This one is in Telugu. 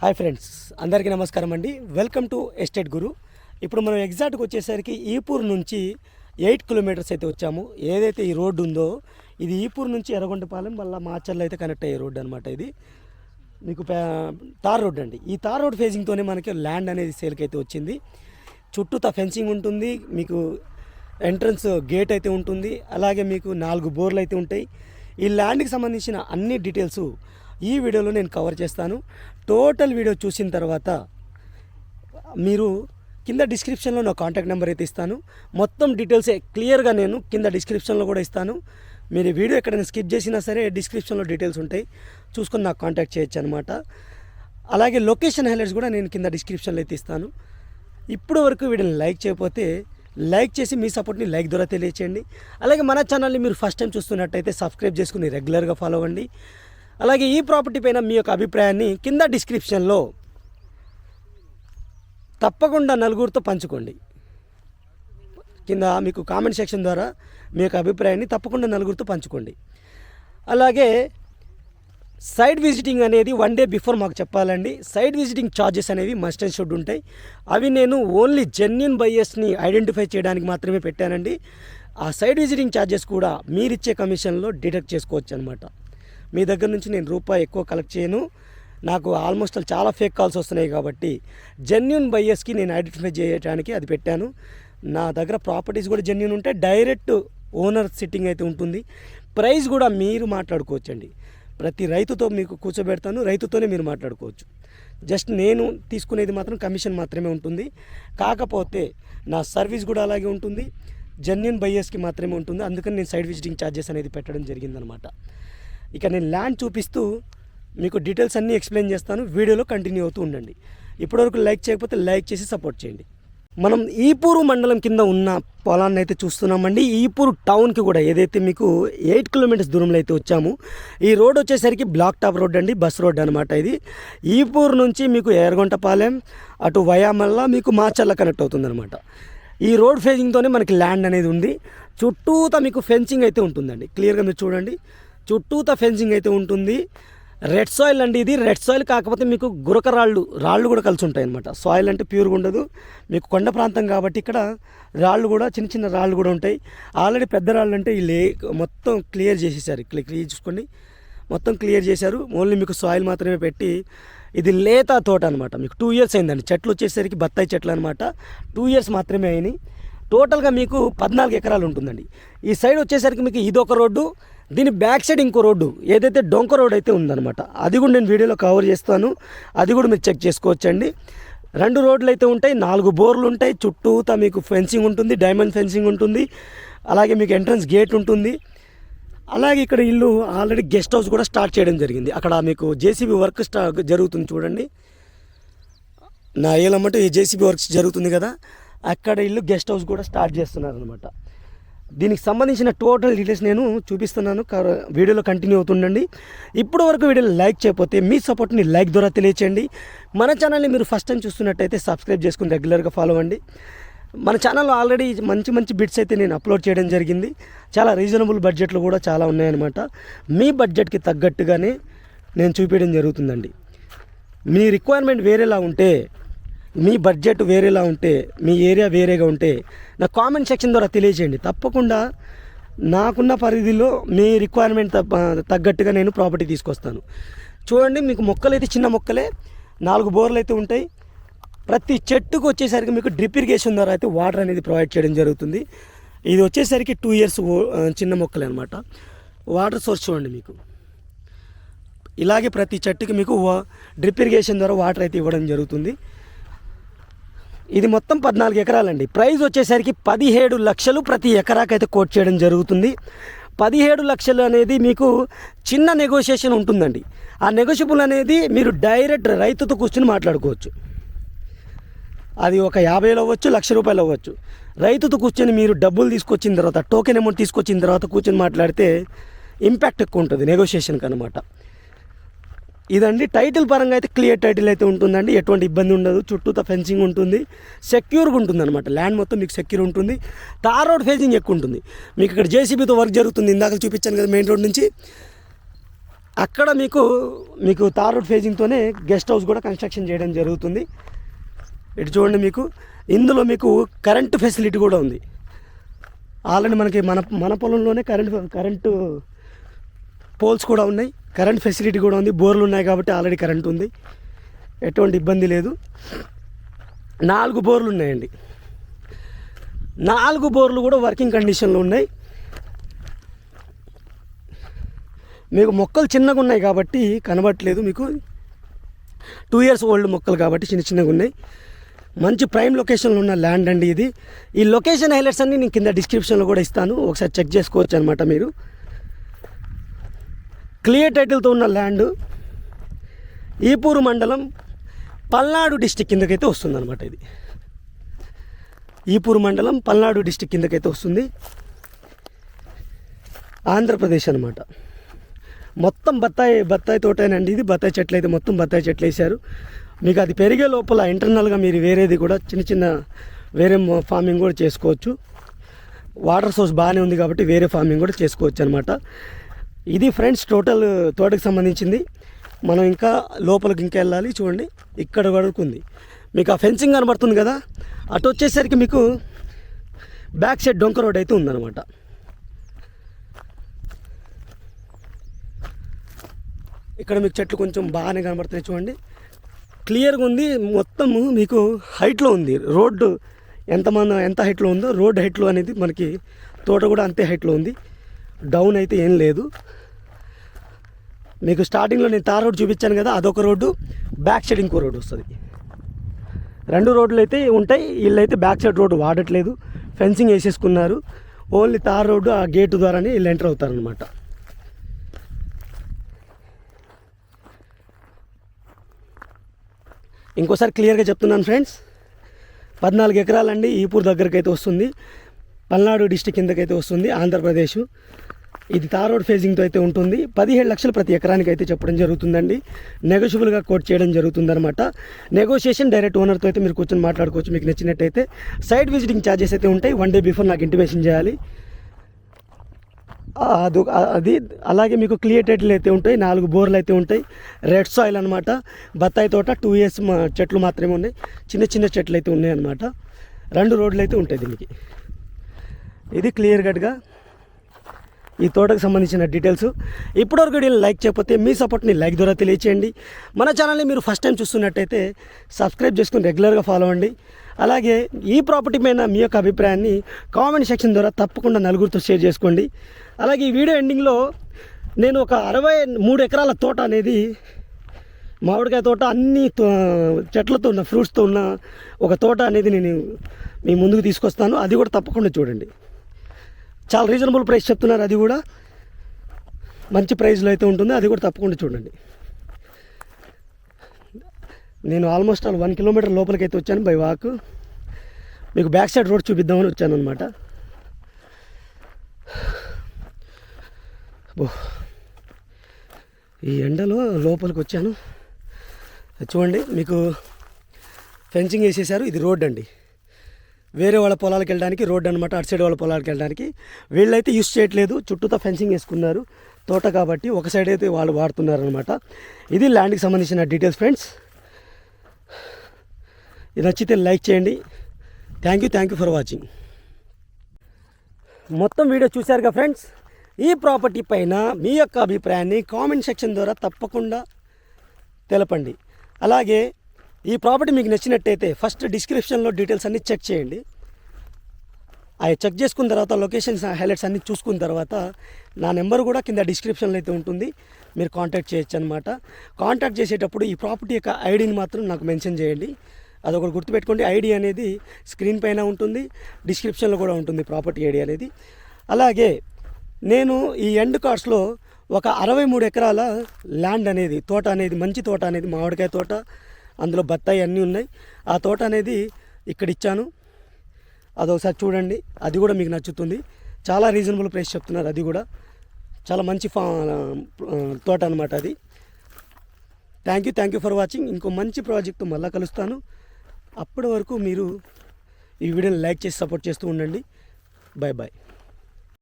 హాయ్ ఫ్రెండ్స్, అందరికీ నమస్కారం అండి. వెల్కమ్ టు ఎస్టేట్ గురు. ఇప్పుడు మనం ఎగ్జాక్ట్గా వచ్చేసరికి ఈపూర్ నుంచి 8 కిలోమీటర్స్ అయితే వచ్చాము. ఏదైతే ఈ రోడ్డు ఉందో ఇది ఈపూర్ నుంచి ఎర్రగొండపాలెం మళ్ళీ మాచర్లు అయితే కనెక్ట్ అయ్యే రోడ్డు అనమాట. ఇది మీకు తార్ రోడ్ అండి. ఈ తార్ రోడ్ ఫేజింగ్తోనే మనకి ల్యాండ్ అనేది సేల్కి అయితే వచ్చింది. చుట్టూతా ఫెన్సింగ్ ఉంటుంది, మీకు ఎంట్రన్స్ గేట్ అయితే ఉంటుంది, అలాగే మీకు 4 బోర్లు అయితే ఉంటాయి. ఈ ల్యాండ్కి సంబంధించిన అన్ని డీటెయిల్స్ ఈ వీడియోలో నేను కవర్ చేస్తాను. టోటల్ వీడియో చూసిన తర్వాత మీరు కింద డిస్క్రిప్షన్లో నా కాంటాక్ట్ నెంబర్ అయితే ఇస్తాను. మొత్తం డీటెయిల్స్ క్లియర్గా నేను కింద డిస్క్రిప్షన్లో కూడా ఇస్తాను. మీరు వీడియో ఎక్కడైనా స్కిప్ చేసినా సరే డిస్క్రిప్షన్లో డీటెయిల్స్ ఉంటాయి, చూసుకొని నాకు కాంటాక్ట్ చేయొచ్చు అనమాట. అలాగే లొకేషన్ హైలైట్స్ కూడా నేను కింద డిస్క్రిప్షన్లో అయితే ఇస్తాను. ఇప్పుడు వరకు వీడియోని లైక్ చేయకపోతే లైక్ చేసి మీ సపోర్ట్ని లైక్ ద్వారా తెలియచేయండి. అలాగే మన ఛానల్ని మీరు ఫస్ట్ టైం చూస్తున్నట్టయితే సబ్స్క్రైబ్ చేసుకుని రెగ్యులర్గా ఫాలో అవ్వండి. అలాగే ఈ ప్రాపర్టీ పైన మీ యొక్క అభిప్రాయాన్ని కింద డిస్క్రిప్షన్లో తప్పకుండా నలుగురితో పంచుకోండి. కింద మీకు కామెంట్ సెక్షన్ ద్వారా మీ యొక్క అభిప్రాయాన్ని తప్పకుండా నలుగురితో పంచుకోండి. అలాగే సైట్ విజిటింగ్ అనేది 1 డే బిఫోర్ మాకు చెప్పాలండి. సైట్ విజిటింగ్ ఛార్జెస్ అనేవి మస్ట్ అండ్ షుడ్ ఉంటాయి. అవి నేను ఓన్లీ జెన్యూన్ బయ్యర్స్ని ఐడెంటిఫై చేయడానికి మాత్రమే పెట్టానండి. ఆ సైట్ విజిటింగ్ ఛార్జెస్ కూడా మీరిచ్చే కమిషన్లో డిడక్ట్ చేసుకోవచ్చు అనమాట. మీ దగ్గర నుంచి నేను రూపాయి ఎక్కువ కలెక్ట్ చేయను. నాకు ఆల్మోస్ట్ చాలా ఫేక్ కాల్స్ వస్తున్నాయి కాబట్టి జెన్యూన్ బయ్యర్స్కి నేను ఐడెంటిఫై చేయడానికి అది పెట్టాను. నా దగ్గర ప్రాపర్టీస్ కూడా జెన్యూన్ ఉంటాయి. డైరెక్ట్ ఓనర్ సిట్టింగ్ అయితే ఉంటుంది. ప్రైస్ కూడా మీరు మాట్లాడుకోవచ్చండి. ప్రతి రైతుతో మీకు కూర్చోబెడతాను, రైతుతోనే మీరు మాట్లాడుకోవచ్చు. జస్ట్ నేను తీసుకునేది మాత్రం కమిషన్ మాత్రమే ఉంటుంది. కాకపోతే నా సర్వీస్ కూడా అలాగే ఉంటుంది, జెన్యూన్ బయ్యర్స్కి మాత్రమే ఉంటుంది. అందుకని నేను సైడ్ విజిటింగ్ ఛార్జెస్ అనేది పెట్టడం జరిగిందనమాట. ఇక నేను ల్యాండ్ చూపిస్తూ మీకు డీటెయిల్స్ అన్నీ ఎక్స్ప్లెయిన్ చేస్తాను. వీడియోలో కంటిన్యూ అవుతూ ఉండండి. ఇప్పటివరకు లైక్ చేయకపోతే లైక్ చేసి సపోర్ట్ చేయండి. మనం ఈపూరు మండలం కింద ఉన్న పొలాన్ని అయితే చూస్తున్నామండి. ఈపూరు టౌన్కి కూడా ఏదైతే మీకు 8 కిలోమీటర్స్ దూరంలో అయితే వచ్చాము. ఈ రోడ్ వచ్చేసరికి బ్లాక్ టాప్ రోడ్ అండి, బస్ రోడ్ అనమాట. ఇది ఈపూరు నుంచి మీకు ఎర్రగొండపాలెం అటు వయామల్ల మీకు మాచర్ల కనెక్ట్ అవుతుందన్నమాట. ఈ రోడ్ ఫేజింగ్తోనే మనకి ల్యాండ్ అనేది ఉంది. చుట్టూతా మీకు ఫెన్సింగ్ అయితే ఉంటుందండి. క్లియర్గా మీరు చూడండి, చుట్టూతా ఫెన్సింగ్ అయితే ఉంటుంది. రెడ్ సాయిల్ అండి. ఇది రెడ్ సాయిల్ కాకపోతే మీకు గురక రాళ్ళు కూడా కలిసి ఉంటాయి అన్నమాట. సాయిల్ అంటే ప్యూర్గా ఉండదు. మీకు కొండ ప్రాంతం కాబట్టి ఇక్కడ రాళ్ళు కూడా చిన్న చిన్న రాళ్ళు కూడా ఉంటాయి. ఆల్రెడీ పెద్ద రాళ్ళు అంటే ఈ మొత్తం క్లియర్ చేసేసారు. క్లియర్ చూసుకోండి, మొత్తం క్లియర్ చేశారు. ఓన్లీ మీకు సాయిల్ మాత్రమే పెట్టి, ఇది లేత తోట అనమాట. మీకు 2 ఇయర్స్ అయిందండి. చెట్లు వచ్చేసరికి బత్తాయి చెట్లు అనమాట. 2 ఇయర్స్ మాత్రమే అయినాయి. టోటల్గా మీకు 14 ఎకరాలు ఉంటుందండి. ఈ సైడ్ వచ్చేసరికి మీకు ఇదొక రోడ్డు, దీని బ్యాక్ సైడ్ ఇంకో రోడ్డు ఏదైతే డొంక రోడ్ అయితే ఉందన్నమాట. అది కూడా నేను వీడియోలో కవర్ చేస్తాను. అది కూడా మీరు చెక్ చేసుకోవచ్చండి. 2 రోడ్లు అయితే ఉంటాయి, 4 బోర్లు ఉంటాయి. చుట్టూతా మీకు ఫెన్సింగ్ ఉంటుంది, డైమండ్ ఫెన్సింగ్ ఉంటుంది. అలాగే మీకు ఎంట్రన్స్ గేట్ ఉంటుంది. అలాగే ఇక్కడ ఇల్లు ఆల్రెడీ గెస్ట్ హౌస్ కూడా స్టార్ట్ చేయడం జరిగింది. అక్కడ మీకు జేసీబీ వర్క్ జరుగుతుంది చూడండి. నా ఏలమ్మటూ ఈ జేసీబీ వర్క్స్ జరుగుతుంది కదా, అక్కడ ఇల్లు గెస్ట్ హౌస్ కూడా స్టార్ట్ చేస్తున్నారు అనమాట. దీనికి సంబంధించిన టోటల్ డీటెయిల్స్ నేను చూపిస్తున్నాను. వీడియోలో కంటిన్యూ అవుతుండండి. ఇప్పుడు వరకు వీడియోలో లైక్ చేయకపోతే మీ సపోర్ట్ని లైక్ ద్వారా తెలియచేయండి. మన ఛానల్ని మీరు ఫస్ట్ టైం చూస్తున్నట్టయితే సబ్స్క్రైబ్ చేసుకుని రెగ్యులర్గా ఫాలో అవ్వండి. మన ఛానల్లో ఆల్రెడీ మంచి మంచి బిట్స్ అయితే నేను అప్లోడ్ చేయడం జరిగింది. చాలా రీజనబుల్ బడ్జెట్లు కూడా చాలా ఉన్నాయన్నమాట. మీ బడ్జెట్కి తగ్గట్టుగానే నేను చూపించడం జరుగుతుందండి. మీ రిక్వైర్మెంట్ వేరేలా ఉంటే, మీ బడ్జెట్ వేరేలా ఉంటే, మీ ఏరియా వేరేగా ఉంటే నా కామెంట్ సెక్షన్ ద్వారా తెలియజేయండి. తప్పకుండా నాకున్న పరిధిలో మీ రిక్వైర్మెంట్ తగ్గట్టుగా నేను ప్రాపర్టీ తీసుకొస్తాను. చూడండి, మీకు మొక్కలు అయితే చిన్న మొక్కలే, 4 బోర్లు అయితే ఉంటాయి. ప్రతి చెట్టుకు వచ్చేసరికి మీకు డ్రిప్ ఇరిగేషన్ ద్వారా అయితే వాటర్ అనేది ప్రొవైడ్ చేయడం జరుగుతుంది. ఇది వచ్చేసరికి 2 ఇయర్స్ చిన్న మొక్కలే అనమాట. వాటర్ సోర్స్ చూడండి, మీకు ఇలాగే ప్రతి చెట్టుకి మీకు డ్రిప్ ఇరిగేషన్ ద్వారా వాటర్ అయితే ఇవ్వడం జరుగుతుంది. ఇది మొత్తం 14 ఎకరాలండి. ప్రైస్ వచ్చేసరికి 17 లక్షలు ప్రతి ఎకరాకైతే కోట్ చేయడం జరుగుతుంది. 17 లక్షలు అనేది మీకు చిన్న నెగోషియేషన్ ఉంటుందండి. ఆ నెగోషియబుల్ అనేది మీరు డైరెక్ట్ రైతుతో కూర్చొని మాట్లాడుకోవచ్చు. అది ఒక 50,000 అవ్వచ్చు, ₹1,00,000 అవ్వచ్చు. రైతుతో కూర్చొని మీరు డబ్బులు తీసుకొచ్చిన తర్వాత, టోకెన్ అమౌంట్ తీసుకొచ్చిన తర్వాత కూర్చొని మాట్లాడితే ఇంపాక్ట్ ఎక్కువ ఉంటుంది నెగోషియేషన్కి అనమాట. ఇదండి టైటిల్ పరంగా అయితే క్లియర్ టైటిల్ అయితే ఉంటుందండి. ఎటువంటి ఇబ్బంది ఉండదు. చుట్టూతా ఫెన్సింగ్ ఉంటుంది, సెక్యూర్గా ఉంటుంది అనమాట. ల్యాండ్ మొత్తం మీకు సెక్యూర్ ఉంటుంది. తార్ రోడ్ ఫేసింగ్ ఎక్కువ ఉంటుంది. మీకు ఇక్కడ జేసీబీతో వర్క్ జరుగుతుంది. ఇందాక చూపించాను కదా మెయిన్ రోడ్ నుంచి. అక్కడ మీకు తార్ రోడ్ ఫేజింగ్తోనే గెస్ట్ హౌస్ కూడా కన్స్ట్రక్షన్ చేయడం జరుగుతుంది. ఇటు చూడండి, మీకు ఇందులో మీకు కరెంటు ఫెసిలిటీ కూడా ఉంది. ఆల్రెడీ మనకి మన పొలంలోనే కరెంటు పోల్స్ కూడా ఉన్నాయి, కరెంట్ ఫెసిలిటీ కూడా ఉంది, బోర్లు ఉన్నాయి కాబట్టి ఆల్రెడీ కరెంట్ ఉంది, ఎటువంటి ఇబ్బంది లేదు. 4 బోర్లు ఉన్నాయండి. 4 బోర్లు కూడా వర్కింగ్ కండిషన్లో ఉన్నాయి. మీకు మొక్కలు చిన్నగా ఉన్నాయి కాబట్టి కనబడట్లేదు, మీకు 2 years ఓల్డ్ మొక్కలు కాబట్టి చిన్నగా ఉన్నాయి. మంచి ప్రైమ్ లొకేషన్లో ఉన్న ల్యాండ్ అండి ఇది. ఈ లొకేషన్ హైలైట్స్ అన్నీ నేను కింద డిస్క్రిప్షన్లో కూడా ఇస్తాను, ఒకసారి చెక్ చేసుకోవచ్చు అనమాట. మీరు క్లియర్ టైటిల్తో ఉన్న ల్యాండ్ ఈపూరు మండలం పల్నాడు డిస్టిక్ కిందకైతే వస్తుందన్నమాట. ఇది ఈపూరు మండలం పల్నాడు డిస్టిక్ కిందకైతే వస్తుంది, ఆంధ్రప్రదేశ్ అనమాట. మొత్తం బత్తాయి తోటేనండి ఇది. బత్తాయి చెట్లు అయితే మొత్తం బత్తాయి చెట్లు వేశారు. మీకు అది పెరిగే లోపల ఇంటర్నల్గా మీరు వేరేది కూడా చిన్న వేరే ఫార్మింగ్ కూడా చేసుకోవచ్చు. వాటర్ సోర్స్ బాగానే ఉంది కాబట్టి వేరే ఫార్మింగ్ కూడా చేసుకోవచ్చు అనమాట. ఇది ఫ్రెండ్స్ టోటల్ తోటకి సంబంధించింది. మనం ఇంకా లోపలికి ఇంకా వెళ్ళాలి. చూడండి, ఇక్కడ వరకు ఉంది. మీకు ఆ ఫెన్సింగ్ కనబడుతుంది కదా, అటు వచ్చేసరికి మీకు బ్యాక్ సైడ్ డొంక రోడ్ అయితే ఉందన్నమాట. ఇక్కడ మీకు చెట్లు కొంచెం బాగానే కనబడుతున్నాయి. చూడండి, క్లియర్గా ఉంది. మొత్తము మీకు హైట్లో ఉంది. రోడ్డు ఎంత హైట్లో ఉందో రోడ్ హైట్లో అనేది మనకి తోట కూడా అంతే హైట్లో ఉంది. డౌన్ అయితే ఏం లేదు. మీకు స్టార్టింగ్లో నేను తార్ రోడ్ చూపించాను కదా, అదొక రోడ్డు, బ్యాక్ సైడ్ ఇంకో రోడ్డు వస్తుంది. 2 రోడ్లు అయితే ఉంటాయి. వీళ్ళైతే బ్యాక్ సైడ్ రోడ్డు వాడట్లేదు, ఫెన్సింగ్ వేసేసుకున్నారు. ఓన్లీ తార్ రోడ్డు ఆ గేటు ద్వారానే వీళ్ళు ఎంటర్ అవుతారనమాట. ఇంకోసారి క్లియర్గా చెప్తున్నాను ఫ్రెండ్స్, 14 ఎకరాలండి. ఈపూర్ దగ్గరికి అయితే వస్తుంది, పల్నాడు డిస్టిక్ కిందకైతే వస్తుంది, ఆంధ్రప్రదేశ్. ఇది తార్ రోడ్ ఫేజింగ్తో అయితే ఉంటుంది. 17 లక్షలు ప్రతి ఎకరానికి అయితే చెప్పడం జరుగుతుందండి. నెగోషియబుల్గా కోట్ చేయడం జరుగుతుందన్నమాట. నెగోషియేషన్ డైరెక్ట్ ఓనర్తో అయితే మీరు కూర్చొని మాట్లాడుకోవచ్చు మీకు నచ్చినట్టయితే. సైట్ విజిటింగ్ ఛార్జెస్ అయితే ఉంటాయి. 1 day బిఫోర్ నాకు ఇంటిమేషన్ చేయాలి. అది అలాగే మీకు క్లియర్ టైటిల్ అయితే ఉంటాయి. 4 బోర్లు అయితే ఉంటాయి. రెడ్ సాయిల్ అనమాట. బత్తాయి తోట 2 years చెట్లు మాత్రమే ఉన్నాయి. చిన్న చెట్లు అయితే ఉన్నాయి అన్నమాట. 2 రోడ్లు అయితే ఉంటాయి దీనికి. ఇది క్లియర్ కట్గా ఈ తోటకు సంబంధించిన డీటెయిల్స్. ఇప్పటివరకు వీడియోని లైక్ చేయకపోతే మీ సపోర్ట్ని లైక్ ద్వారా తెలియచేయండి. మన ఛానల్ని మీరు ఫస్ట్ టైం చూస్తున్నట్టయితే సబ్స్క్రైబ్ చేసుకుని రెగ్యులర్గా ఫాలో అవ్వండి. అలాగే ఈ ప్రాపర్టీ పైన మీ యొక్క అభిప్రాయాన్ని కామెంట్ సెక్షన్ ద్వారా తప్పకుండా నలుగురితో షేర్ చేసుకోండి. అలాగే ఈ వీడియో ఎండింగ్లో నేను ఒక 63 ఎకరాల తోట అనేది, మామిడికాయ తోట, అన్ని చెట్లతో ఉన్న ఫ్రూట్స్తో ఉన్న ఒక తోట అనేది నేను మీ ముందుకు తీసుకొస్తాను. అది కూడా తప్పకుండా చూడండి. చాలా రీజనబుల్ ప్రైస్ చెప్తున్నారు, అది కూడా మంచి ప్రైస్లో అయితే ఉంటుంది. అది కూడా తప్పకుండా చూడండి. నేను ఆల్మోస్ట్ 1 kilometer లోపలికి అయితే వచ్చాను బై వాక్. మీకు బ్యాక్ సైడ్ రోడ్ చూపిద్దామని వచ్చాను అనమాట. ఈ ఎండలో లోపలికి వచ్చాను. చూడండి, మీకు ఫెన్సింగ్ వేసేసారు. ఇది రోడ్ అండి, వేరే వాళ్ళ పొలాలకు వెళ్ళడానికి రోడ్ అనమాట. అటు సైడ్ వాళ్ళ పొలాలకు వెళ్ళడానికి వీళ్ళైతే యూస్ చేయట్లేదు, చుట్టూతో ఫెన్సింగ్ వేసుకున్నారు. తోట కాబట్టి ఒక సైడ్ అయితే వాళ్ళు వాడుతున్నారు అనమాట. ఇది ల్యాండ్కి సంబంధించిన డీటెయిల్స్ ఫ్రెండ్స్. ఇది నచ్చితే లైక్ చేయండి. Thank you for watching. మొత్తం వీడియో చూశారుగా ఫ్రెండ్స్. ఈ ప్రాపర్టీ పైన మీ యొక్క అభిప్రాయాన్ని కామెంట్ సెక్షన్ ద్వారా తప్పకుండా తెలపండి. అలాగే ఈ ప్రాపర్టీ మీకు నచ్చినట్టయితే ఫస్ట్ డిస్క్రిప్షన్లో డీటెయిల్స్ అన్నీ చెక్ చేయండి. అవి చెక్ చేసుకున్న తర్వాత లొకేషన్స్ హైలైట్స్ అన్నీ చూసుకున్న తర్వాత నా నెంబర్ కూడా కింద డిస్క్రిప్షన్లో అయితే ఉంటుంది, మీరు కాంటాక్ట్ చేయొచ్చు అనమాట. కాంటాక్ట్ చేసేటప్పుడు ఈ ప్రాపర్టీ యొక్క ఐడిని మాత్రం నాకు మెన్షన్ చేయండి. అదొకటి గుర్తుపెట్టుకోండి. ఐడి అనేది స్క్రీన్ పైన ఉంటుంది, డిస్క్రిప్షన్లో కూడా ఉంటుంది ప్రాపర్టీ ఐడి అనేది. అలాగే నేను ఈ ఎండ్ కార్డ్స్లో ఒక 63 ఎకరాల ల్యాండ్ అనేది, తోట అనేది, మంచి తోట అనేది, మామిడికాయ తోట, అందులో బత్తాయి అన్నీ ఉన్నాయి. ఆ తోట అనేది ఇక్కడ ఇచ్చాను, అదొకసారి చూడండి. అది కూడా మీకు నచ్చుతుంది. చాలా రీజనబుల్ ప్రైస్ చెప్తున్నారు. అది కూడా చాలా మంచి తోట అనమాట అది. Thank you for watching. ఇంకో మంచి ప్రాజెక్టు మళ్ళీ కలుస్తాను. అప్పటి వరకు మీరు ఈ వీడియోని లైక్ చేసి సపోర్ట్ చేస్తూ ఉండండి. బాయ్.